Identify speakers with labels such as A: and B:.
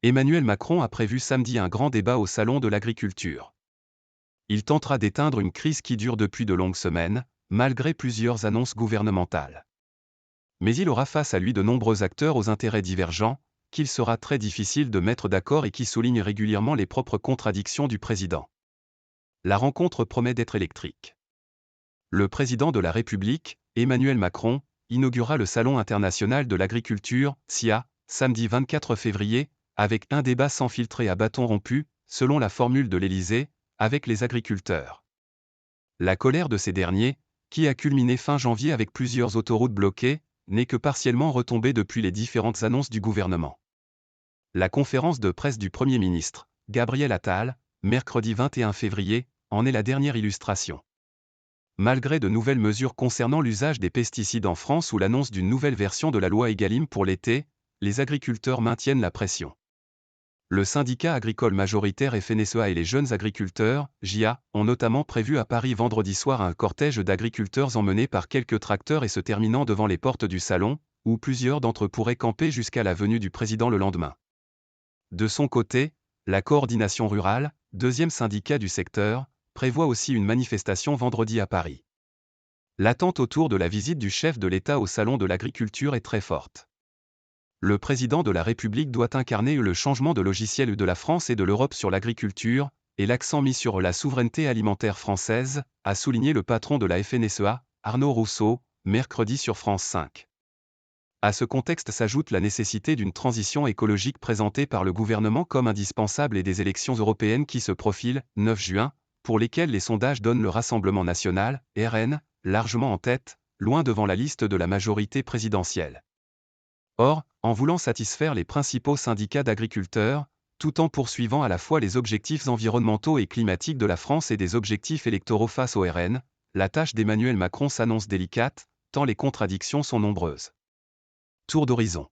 A: Emmanuel Macron a prévu samedi un grand débat au Salon de l'Agriculture. Il tentera d'éteindre une crise qui dure depuis de longues semaines, malgré plusieurs annonces gouvernementales. Mais il aura face à lui de nombreux acteurs aux intérêts divergents, qu'il sera très difficile de mettre d'accord et qui soulignent régulièrement les propres contradictions du président. La rencontre promet d'être électrique. Le président de la République, Emmanuel Macron, inaugurera le Salon international de l'agriculture, SIA, samedi 24 février, avec un débat sans filtre et à bâton rompu, selon la formule de l'Élysée, avec les agriculteurs. La colère de ces derniers, qui a culminé fin janvier avec plusieurs autoroutes bloquées, n'est que partiellement retombée depuis les différentes annonces du gouvernement. La conférence de presse du Premier ministre, Gabriel Attal, mercredi 21 février, en est la dernière illustration. Malgré de nouvelles mesures concernant l'usage des pesticides en France ou l'annonce d'une nouvelle version de la loi Egalim pour l'été, les agriculteurs maintiennent la pression. Le syndicat agricole majoritaire FNSEA et les jeunes agriculteurs, JA, ont notamment prévu à Paris vendredi soir un cortège d'agriculteurs emmenés par quelques tracteurs et se terminant devant les portes du salon, où plusieurs d'entre eux pourraient camper jusqu'à la venue du président le lendemain. De son côté, la coordination rurale, deuxième syndicat du secteur, prévoit aussi une manifestation vendredi à Paris. L'attente autour de la visite du chef de l'État au Salon de l'Agriculture est très forte. Le président de la République doit incarner le changement de logiciel de la France et de l'Europe sur l'agriculture, et l'accent mis sur la souveraineté alimentaire française, a souligné le patron de la FNSEA, Arnaud Rousseau, mercredi sur France 5. À ce contexte s'ajoute la nécessité d'une transition écologique présentée par le gouvernement comme indispensable et des élections européennes qui se profilent, 9 juin, pour lesquelles les sondages donnent le Rassemblement national, RN, largement en tête, loin devant la liste de la majorité présidentielle. Or, en voulant satisfaire les principaux syndicats d'agriculteurs, tout en poursuivant à la fois les objectifs environnementaux et climatiques de la France et des objectifs électoraux face au RN, la tâche d'Emmanuel Macron s'annonce délicate, tant les contradictions sont nombreuses. Tour d'horizon.